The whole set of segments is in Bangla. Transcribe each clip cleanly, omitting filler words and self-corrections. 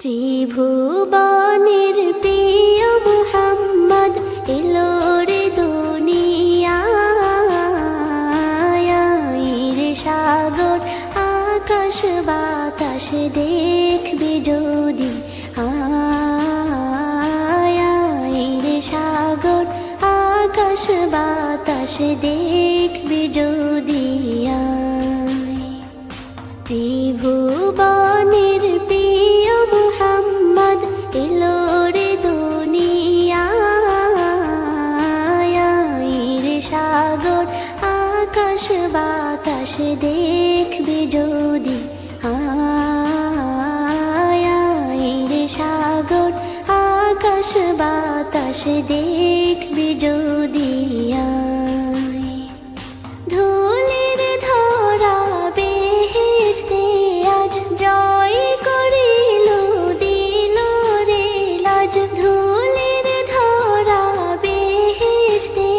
ত্রিভুবনের প্রিয় মুহাম্মদ এলো রে দুনিয়ায়, রে সাগর আকাশ বাতাস দেখবি যদি, রে সাগর আকাশ বাতাস দেখবি যদি। ত্রিভুবনের প্রিয় মুহাম্মদ এলো রে দুনিয়ায়, রে সাগর আকাশ বাতাস দেখবি যদি, রে সাগর আকাশ বাতাস দেখবি যদি। ধুলির ধরা বেহেশতে আজ জয় করিল দিল রে লাজ, ধুলির ধরা বেহেশতে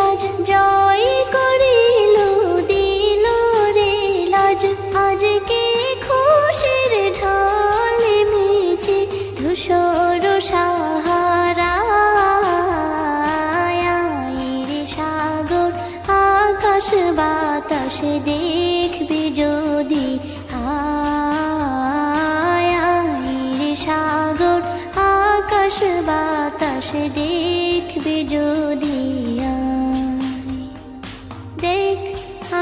আজ জয় করিল দিল রে লাজ। আজকে খুশির ঢল মেছে ধূসর সাহারা, রে সাগর আকাশ বাতাস দেখবি যদি, রে সাগর আকাশ বাতাস দেখবি যদি। দেখ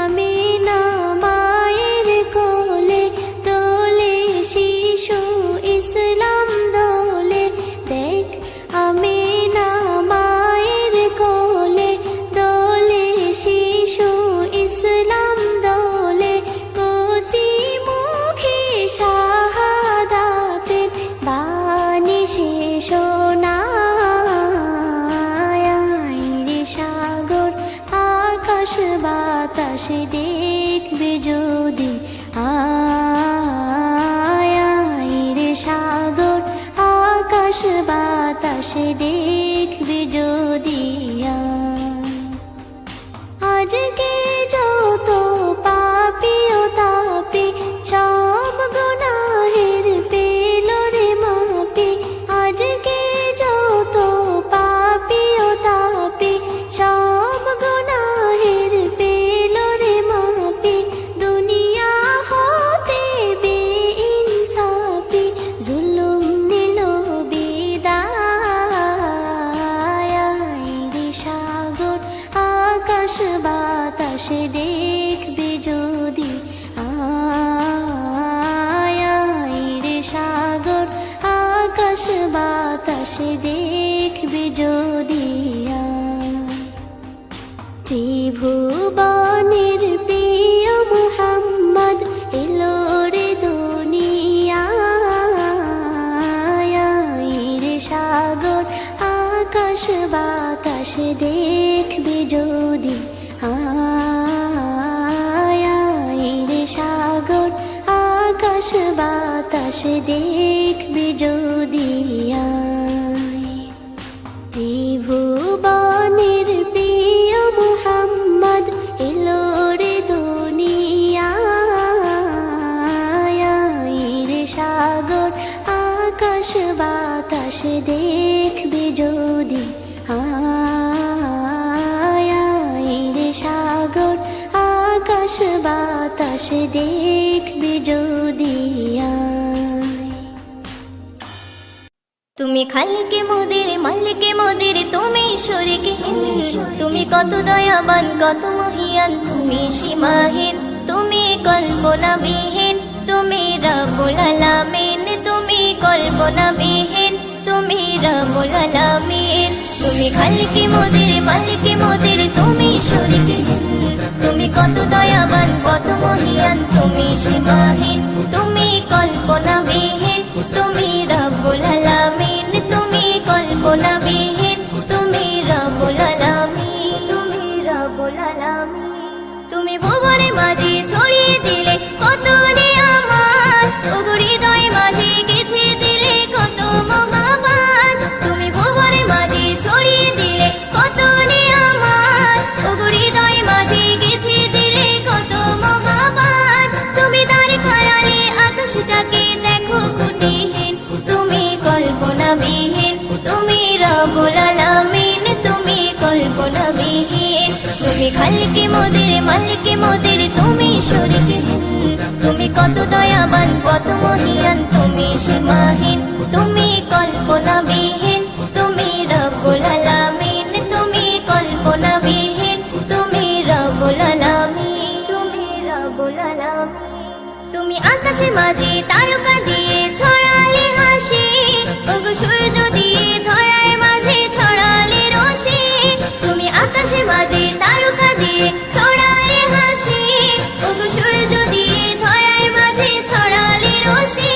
আমি না মায়ের কোলে দোলে শিশু ইসলাম দোলে, দেখ আমি না মায়ের কোলে দোলে শিশু ইসলাম দোলে। কচি মুখে শাহাদাতের বাণী শেষ শোনায়, রে সাগর আকাশ বাতাস দেখবি যদি, রে সাগর আকাশ বাতাস দেখবি যদি। আজকে যত পাপী ও তাপী সব গুনাহের পেল রে মাপি, আজকে যত পাপী ও তাপী সব গুনাহের পেল রে মাপি। দুনিয়া হতে বেইনসাফি জুলুম নিল বিদায়, রে সাগর আকাশ বাতাস দেখবি যদি, রে সাগর আকাশ বাতাস দেখবি যদি। ত্রিভুবনের প্রিয় মুহাম্মদ এলো রে দুনিয়ায়, রে সাগর আকাশ বাতাস দেখবি যদি, রে সাগর আকাশ বাতাস দেখবি যদি। ত্রিভুবনের প্রিয় মুহাম্মদ এলো রে দুনিয়ায়, রে সাগর আকাশ বাতাস দেখবি যদি, রে সাগর আকাশ বাতাস দেখবি যদি। তুমি খালকে মোদের মালিকে মোদের তুমি শরীকহীন, তুমি কত দয়াবান কত মহিয়ান, তুমি সীমাহীন তুমি কল্পনাবিহীন, তুমি রব্বুল আলামিন তুমি কল্পনাবিহীন, তুমি রব্বুল আলামিন। তুমি খালকে মোদের মালিকে মোদের তুমি শরীকহীন, তুমি কত দয়াবান কত মহিয়ান, তুমি সীমাহীন তুমি কল্পনাবিহীন, তুমি রব্বুল আলামিন তুমি কল্পনাবিহীন, তুমি রব্বুল আলামিন, তুমি রব্বুল আলামিন। তুমি ভুবনে মাঝে ছড়িয়ে দিলে কত নিয়ামত, ওগো হৃদয় মাঝে গেঁথে দিলে কত মহাবান। তুমি ভুবনে মাঝে ছড়িয়ে দিলে কত নিয়ামত, ওগো হৃদয় মাঝে গেঁথে দিলে কত মহাবান। তুমি তার খায়ালে আকাশটাকে দেখো খুঁটিহীন, তুমি কল্পনাবিহীন, তুমি রব্বুল আলামিন, তুমি কল্পনাবিহীন। তুমি খালিকে মোদের মালিকে মোদের, তুমি শরীকহীন। তুমি কত দয়াবান কত মহিয়ান, তুমি সীমাহীন, তুমি কল্পনাবিহীন, তুমি রব্বুল আলামিন, তুমি কল্পনাবিহীন, তুমি রব্বুল আলামিন, তুমি রব্বুল আলামিন। তুমি আকাশে মাঝে তারকা দিয়ে ছড়ালে হাসি, ওগো সূর্য দিয়ে ধরার মাঝে ছড়ালে রশি। তুমি আকাশে মাঝে তারকা দিয়ে ছড়ালে হাসি, ওগো সূর্য দিয়ে ধরার মাঝে ছড়ালে রশি।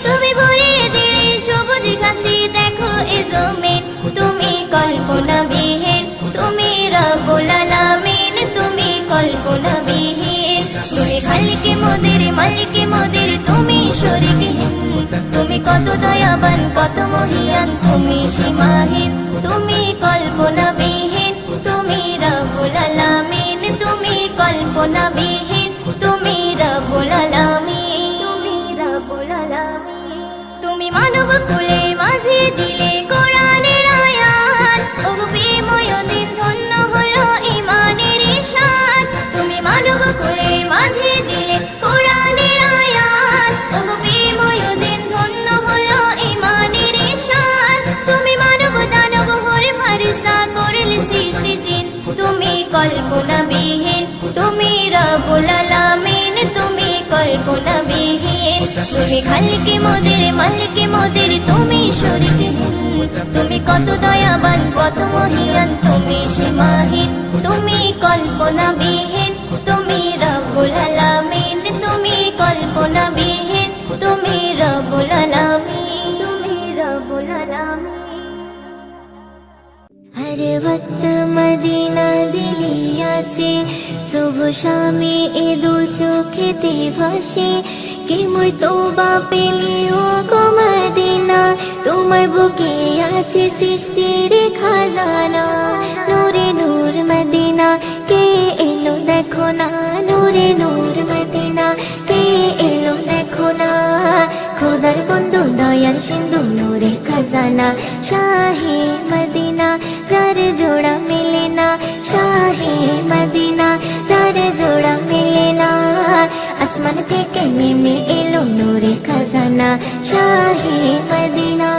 তুমি ভরিয়ে দিলে সবুজ ঘাসে, দেখো এ জমিন, তুমি কল্পনাবিহীন, তুমি রব্বুল আলামিন, তুমি কল্পনাবিহীন। তুমি খালিকে মোদের মালিকে মোদের, তুমি শরীকহীন। তুমি কত দয়াবান কত মহিয়ান, তুমি সীমাহীন, তুমি কল্পনাবিহীন, তুমি রব্বুল আলামিন, তুমি কল্পনাবিহীন, তুমি রব্বুল আলামিন, তুমি রব্বুল আলামিন। তুমি মানব কুলে মাঝে দিলে কোরআনের আয়াত, ওগো বিময় দিন ধন্য হলো ঈমানের ইরশাদ। তুমি মানব কুলে মাঝে দিলে কোরআনের আয়াত, ওগো বিময় দিন ধন্য হলো ঈমানের ইরশাদ। তুমি মানব দানব হরে ফারিস্তা করলে সৃষ্টি জিন, তুমি কল্পনাবিহীন, তুমি রব্বুল আলামিন, তুমি কল্পনাবিহীন। তুমি খালিকে মোদের মালিকে মোদের, তুমি শরীকহীন। তুমি কত দয়াবান কত মহিয়ান, তুমি সীমাহীন, তুমি কল্পনাবিহীন, তুমি রব্বুল আলামিন, তুমি কল্পনাবিহীন, তুমি রব্বুল আলামিন, তুমি রব্বুল আলামিন। हर वक्त मदीना दिली আছে, শুভ শামে এ দু চোখেতে ভাসে। কে মোর তওবা পেলেও গো মদিনা, তোমার বুকে আছে সৃষ্টির খাজানা। নূরে নূর মদিনা, কে এলো দেখো না, নূরে নূর মদিনা, কে এলো দেখো না। খোদার বন্ধু দয়াল সিন্ধু নূরে খাজানা, শাহে মদিনা যার জোড়া মেলে না, শাহে মদিনা যার জোড়া মেলে না। আসমান থেকে নেমে এলো নূরে খাজানা, শাহে মদিনা।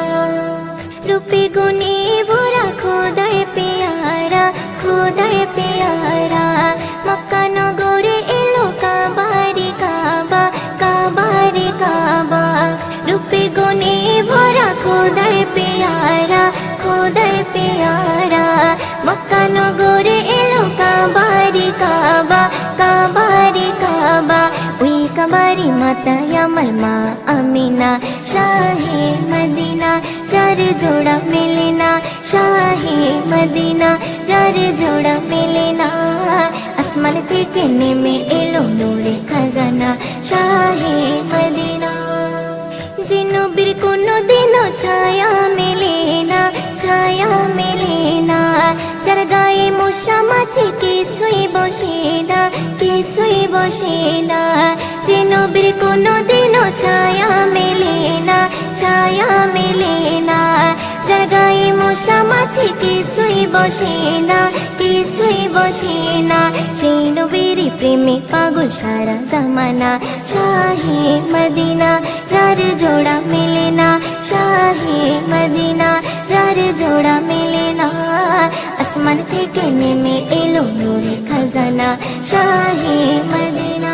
রূপে গুণে ভরা খোদার পেয়ারা, খোদার পেয়ারা। মক্কা নগরে এলো কাবারে কাবা, কাবারে কাবা। রূপে গুণে ভরা খোদার পেয়ারা, খোদার পেয়ারা। মক্কা নগরে এলো কাবারে কাবা, কাবারে কাবা। ওই কাবারি মাতা আমার মা আমিনা, শাহে মদিনা যার জোড়া মেলে না, শাহে মদিনা যার জোড়া মেলে না। আসমান থেকে নেমে এলো নূরে খাজানা, শাহে মদিনা। যে নবীর কোনো দিনও ছায়া মেলে না, ছায়া মেলে না। যার গায়ে মশা মাছি কিছুই বসে না, কিছুই বসে না। যে নবীর কোনো দিনও ছায়া মেলে না, ছায়া মেলে না। যার গায়ে মশা মাছি কিছুই বসে না, কিছুই বসে না। সেই নবীর প্রেমে পাগল সারা জামানা, শাহে মদিনা যার জোড়া মেলে না, শাহে মদিনা যার জোড়া মেলে না। আসমান থেকে নেমে এলো নূরে খাজানা, শাহে মদিনা।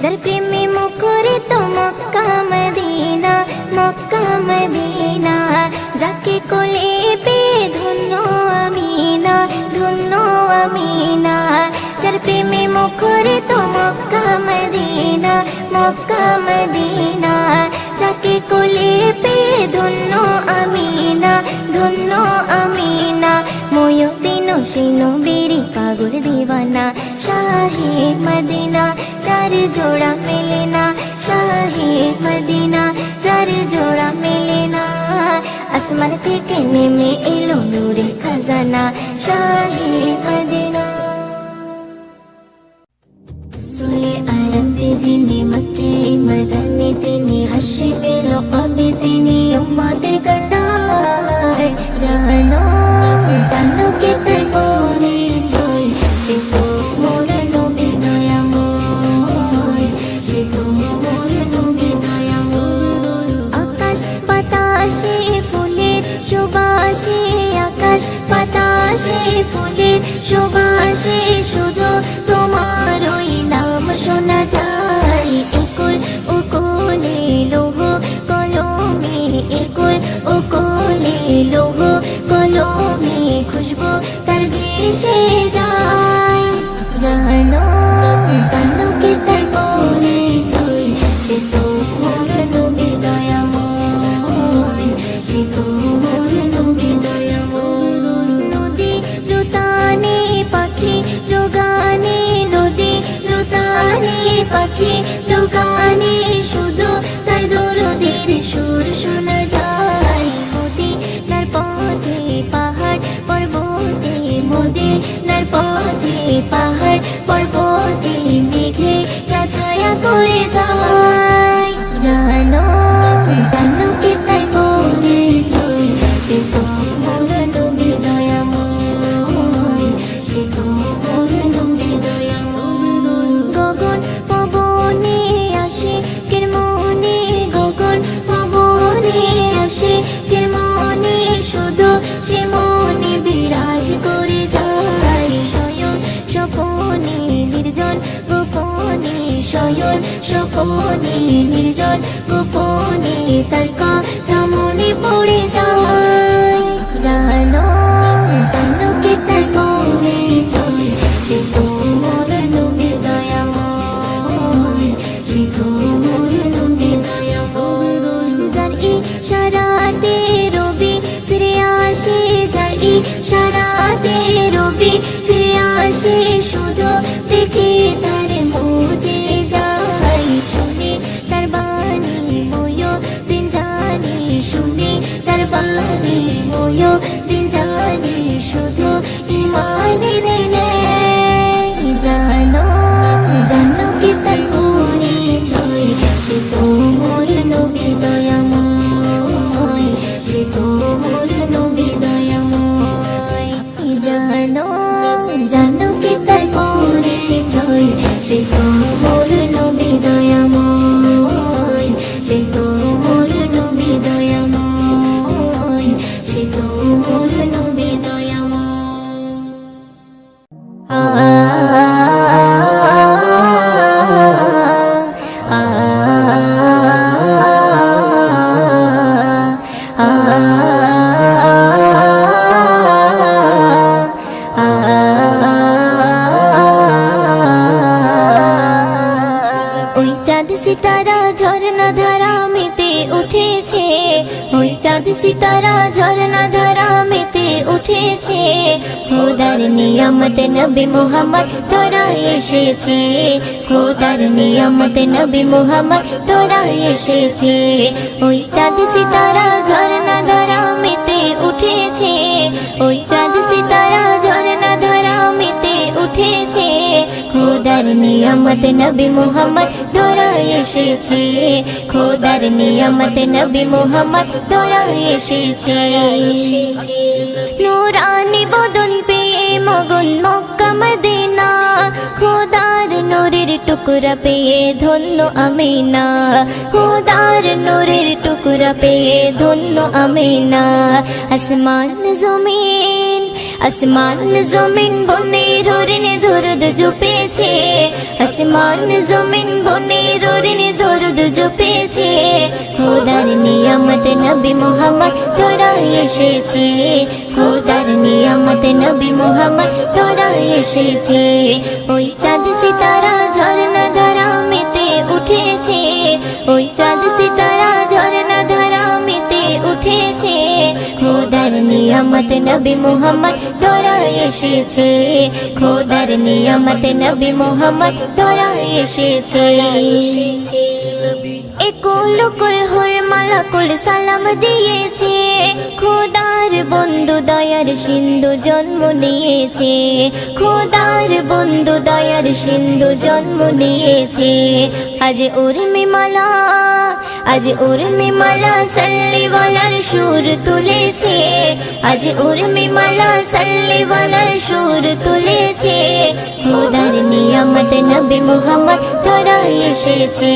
যার প্রেমে মুখরিত মক্কা মদিনা, মক্কা মদিনা। যাকে কোলে পেয়ে ধন্য আমিনা, ধন্য আমিনা। যার প্রেমে মুখরিত মক্কা মদিনা, মক্কা মদিনা। যাকে কোলে পেয়ে ধন্য আমিনা, ধন্য আমিনা। ময়ূদিন সেই নবীর পাগল দিওয়ানা, শাহে মদিনা যার জোড়া মেলে না, শাহে মদিনা যার জোড়া মেলে না। আসমান থেকে নেমে এলো নূরে খাজানা, শাহে মদিনা। সুলে আরব যিনি মক্কে মদনে তিনি, হাশিমে লকবে তিনি, উম্মতের কন্ডা পাখি গানে শুধু তার দরদের সুর শোনা যায় মদিনার পথে পাহাড় পর্বতে মদিনার পথে পাহাড় পর্বতে মেঘে ছায়া করে যায় জানো জানো কে তাই পরিচয় সে তো মোর নবী দয়াময় সে তো মোর নবী দয়াময় গগন পবনে আসে কের মনে গগন পবনে আসে কের মনে শুধু সে মনে বিরাজ করে যায় স্বয়ং স্বপনে নির্জন গোপনে স্বয়ং স্বপনে নির্জন গোপনে তার কথা মনে পড়ে যায় জানো জানো কে তার পরিচয় সে তো মোর নবী দয়াময় সে তো মোর নবী দয়াময় যার ইশারাতে রবি ফিরে আসে যার ইশারাতে রবি ফিরে আসে শুধু দেখে তার মুজে যায় শুনে তার বাণী মোয় দিন জানি শুনে তার বাণী মোয় দিন জানি শুধু ইমানের নেই জানো জানো কি তার পরিচয় সে তো মোর নবী দয়াময় সে তো মোর নবী দয়াময় জানো জানো কি তার পরিচয় সে তো মোর নবী দয়াময় সে তো মোর নবী দয়াময় সে তো মোর নবী দয়াময় ওই চাঁদ সিতারা ঝরনা ধারা মেতে উঠেছে ওই চাঁদ সিতারা ঝরনা ধারা মেতে উঠেছে খোদার নিয়ামত নবী মুহাম্মদ তোরা এসেছে খোদার নিয়ামত নবী মুহাম্মদ তোরা এসেছে ওই চাঁদ সিতারা ঝরনা ধারা মেতে উঠেছে ওই চাঁদ সিতারা ঝরনা ধারা মেতে উঠেছে খোদার নিয়ামত নবী মুহাম্মদ তোরা এসেছে খোদার নিয়ামত নবী মুহাম্মদ তোরা এসেছে নূরানি বদন পেয়ে মগন মক্কা মদিনা খোদার নূরের টুকরা পেয়ে ধন্য আমিনা খোদার নূরের টুকরা পেয়ে ধন্য আমিনা আসমান জমিন বনে রোরিনে দরুদ জুপেছে আসমান জমিন বনে রোরিনে দরুদ জুপেছে খোদার নিয়ামত নবী মুহাম্মদ তোরা এসেছে খোদার নিয়ামত নবী মুহাম্মদ তোরা এসেছে ওই চাঁদ সিতারা ঝরনা ধারা মেতে উঠেছে ওই চাঁদ সিতারা ঝরনা ধারা মেতে উঠেছে খোদার নিয়ামত নবী মুহাম্মদ তোরা এসেছে খোদার নিয়ামত নবী মুহাম্মদ তোরা এসেছে একুল কুল হুর মালাকুল সালাম দিয়েছে খোদার বন্ধু দয়ার সিন্ধু জন্ম নিয়েছে খোদার বন্ধু দয়ার সিন্ধু জন্ম নিয়েছে আজ উর্মিমালা সাল্লিওয়ালার সুর তুলেছে আজ উর্মিমালা সাল্লিওয়ালার সুর তুলেছে খোদার নিয়ামত নবী মুহাম্মদ তোরা এসেছে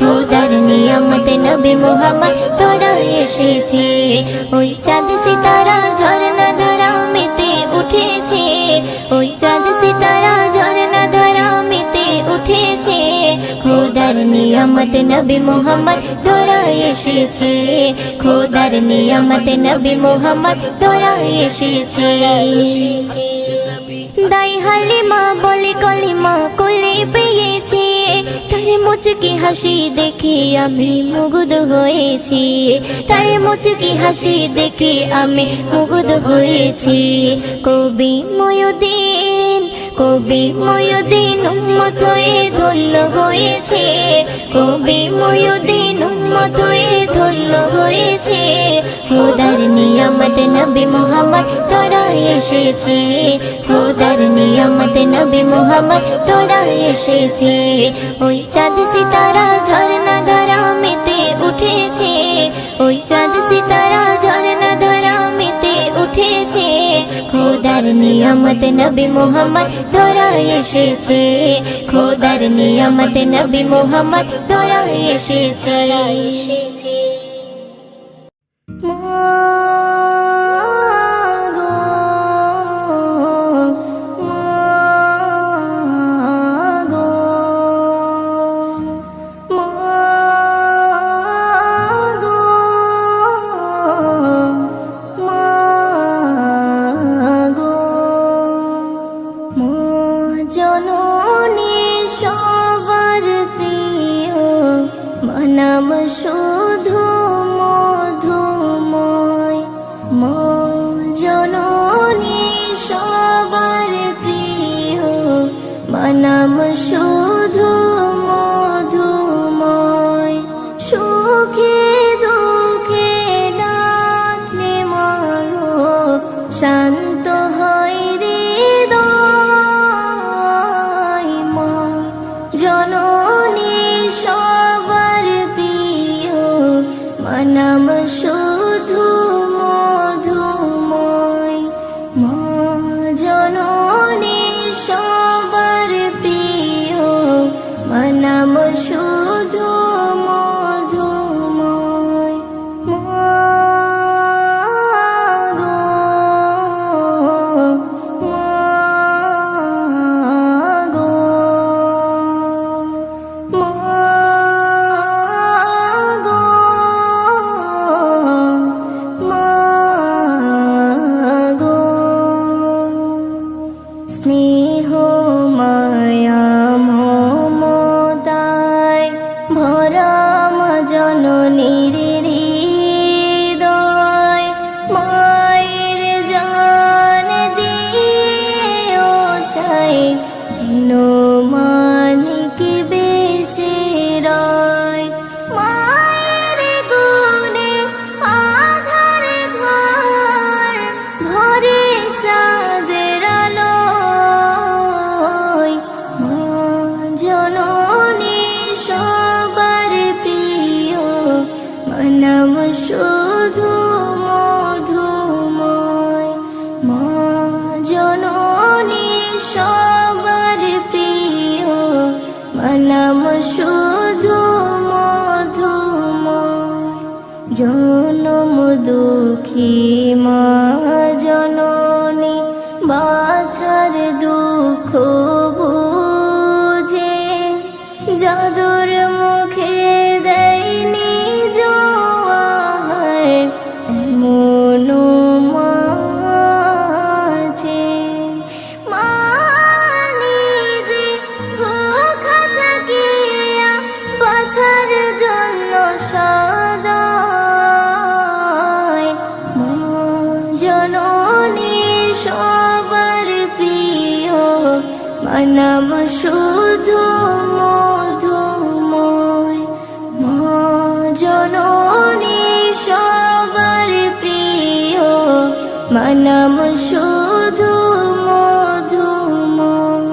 খোদার নিয়ামত নবী মুহাম্মদ তোরা এসেছে ওই চাঁদ সিতারা ঝরনা ধারা মেতে উঠেছে ওই চাঁদ সিতারা ঝরনা ধারা মেতে উঠেছে খোদার নিয়ামত নবী মুহাম্মদ তোরা এসেছে খোদার নিয়ামত নবী মুহাম্মদ তোরা এসেছে দাই হালিমা বলে কলিমা কোলে পেয়েছে তার মুচকি হাসি দেখে আমি মুগ্ধ হয়েছি তার মুচকি হাসি দেখে আমি মুগ্ধ হয়েছি কবি ময়ূরদিন উম্মত হয়ে ধন্য হয়েছে, কবি ময়ূরদিন উম্মত হয়ে ধন্য হয়েছে। খোদার নিয়ামত নবী মুহাম্মদ তোরা এসেছে, খোদার নিয়ামত নবী মুহাম্মদ তোরা এসেছে। ওই চাঁদ সিতারা ঝরনা ধারা মেতে উঠেছে, ওই চাঁদ সিতারা ঝরনা ধারা মেতে উঠেছে। খোদার নিয়ামত নবী মুহাম্মদ তোরা এসেছে, খোদার নিয়ামত নবী মুহাম্মদ তোরা এসেছে। জননী সবার প্রিয় নাম শুধু মধুময়, মা জননী সবার প্রিয় নাম শুধু মধুময়। সুখে দুঃখে ডাকলে মাগো শান্ত হয় হৃদয়, মা জননী সবার প্রিয় নাম শুধু মধুময়, মা জননী সবার প্রিয় নাম শুধু মধুময়। মা গো মা গো মা গো মা গো। স্নেহ মায়া মমতায় ভরা মা জননীর হৃদয়, মায়ের জান দিয়েও চাই যেন মানিক বেঁচে রয়। মায়ের গুণে আধার ঘর ভরে চাঁদের আলোয়, মা জননী সবার প্রিয় নাম শুধু মধুময়, মা জননী সবার প্রিয় নাম শুধু মধুময়। জনম দুঃখী মা জননী বাছার দুঃখ বুঝে, যাদুর মুখে দেয়নি জোয়ার এমন মা আছে। মা নিজে ভুখা থাকিয়া বাছার জন্য সদায়, মা জননী সবার প্রিয় নাম শুধু মধুময়, মা জননী সবার প্রিয় নাম শুধু মধুময়।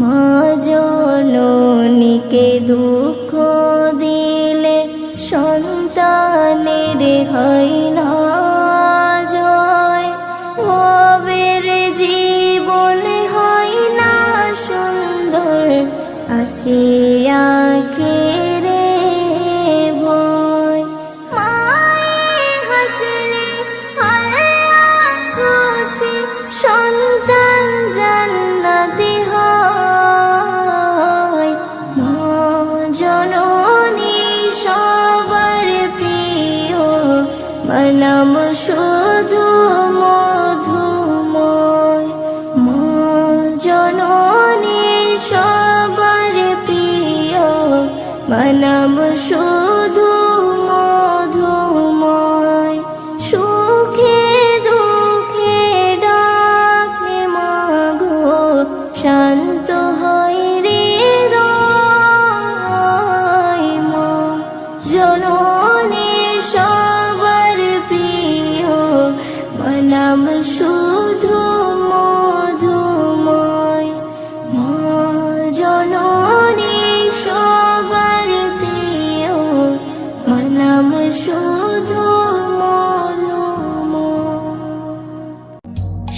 মা জননীকে দুঃখ দিলে সন্তানের হয় না জয়, ভবের জীবন হয় না সুন্দর, আছে আখেরে ভয়। মায়ে হাসলে আল্লাহ খুশি, সন্তান জান্নাতি হয়। মা জননী সবার প্রিয় নাম শুধু মধুময়, মা জননী সবার প্রিয় নাম শুধু মধুময়। সুখে দুঃখে ডাকলে মাগো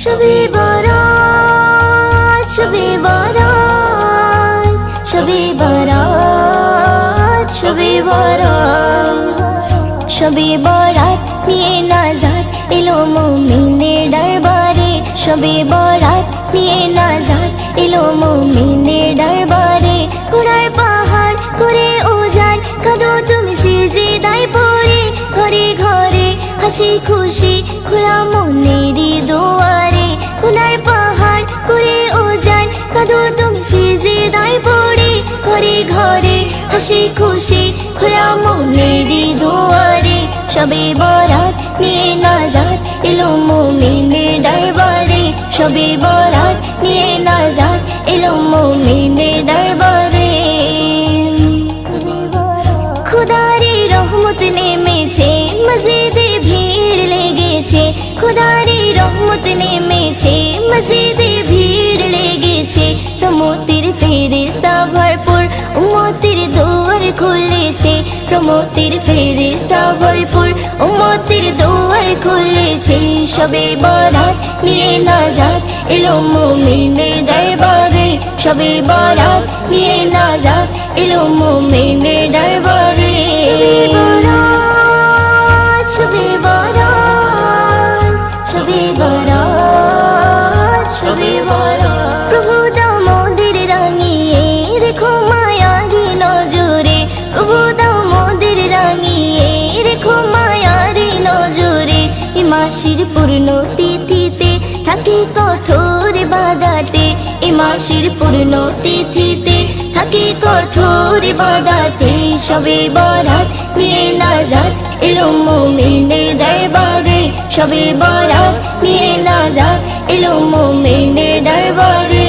শবে বরাত, শবে বরাত, শবে বরাত, শবে বরাত। শবে বরাত নিয়ে নাজাত এলো মুমিনের দরবারে, শবে বরাত নিয়ে নাজাত এলো মুমিনের দরবারে। গুনার পাহাড় করে উজান কাঁদো তুমি সিজদায় পড়ে, ঘরে ঘরে হাসি খুশি খোলা মনেরই দুয়ারে। গুনার পাহাড় করে উজান কাঁদো তুমি সিজদায় পড়ে, ঘরে ঘরে হাসি খুশি খোলা মনেরই দুয়ারে। শবে বরাত নিয়ে নাজাত এলো মুমিনের দরবারে, শবে বরাত নিয়ে নাজাত এলো মুমিনের দরবারে। খুদারি রহমত নেমেছে মসজিদে ভিড় লেগেছে, খুদারি রহমত নেমেছে মসজিদে ভিড় লেগেছে। রহমতের ফেরেশতা ভরপুর উম্মতের দুয়ার খুলেছে, রহমতের ফেরেশতা ভরপুর উম্মতের দুয়ার খুলেছে। শবে বরাত নিয়ে নাজাত এলো মুমিনের দরবারে, শবে বরাত নিয়ে নাজাত এলো মুমিনের দরবারে। শবে বরাত, শবে বরাত, শবে বরাত। প্রভু দাও মোদের রাঙিয়ে রেখো মায়ারি নজরে, প্রভু দাও মোদের রাঙিয়ে রেখো মায়ারি নজরে। এ মাসের পূর্ণ তিথিতে থাকি কঠোর বাদাতে, এ মাসের পূর্ণ তিথিতে থাকি কঠোর বাদাতে। শবে বরাত নিয়ে নাজাত এলো মুমিনের দরবারে, শবে বরাত নিয়ে নাজাত এলো মুমিনের দরবারে।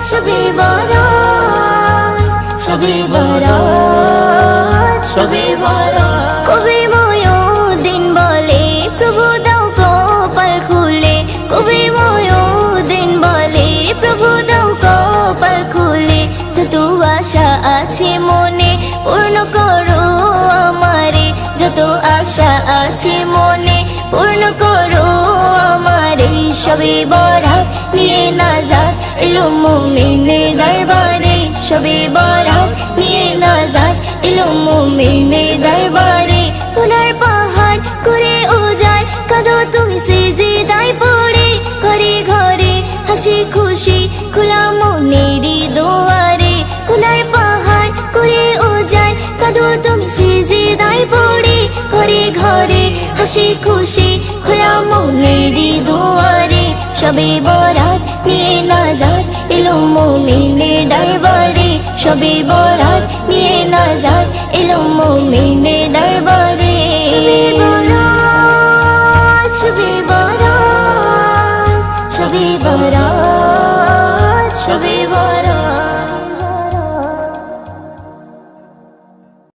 শবে বরাত, শবে বরাত, শবে বরাত। কবি ময়ূরদিন বলে প্রভু দাও কপাল খুলে, কবি ময়ূরদিন বলে প্রভু দাও কপাল খুলে। যত আশা আছে মনে পূর্ণ করো আমারে, যত আশা আছে মনে পূর্ণ করো আমারে। শবে বরাত নিয়ে নাজাত এলো মুমিনের দরবারে, শবে বরাত নিয়ে নাজাত এলো মুমিনের দরবারে। গুনার পাহাড় করে উজাড় কাঁদো তুমি সিজদায় পড়ে, ঘরে ঘরে হাসি খুশি খোলা মনেরই দুয়ারে। গুনার পাহাড় করে উজাড় কাঁদো তুমি সিজদায় পড়ে, ঘরে ঘরে হাসি খুশি খোলা মনেরই দুয়ারে। শবে বরাত নিয়ে নাজাত এলো মুমিনের দরবারে, শবে বরাত নিয়ে নাজাত এলো মুমিনের দরবারে।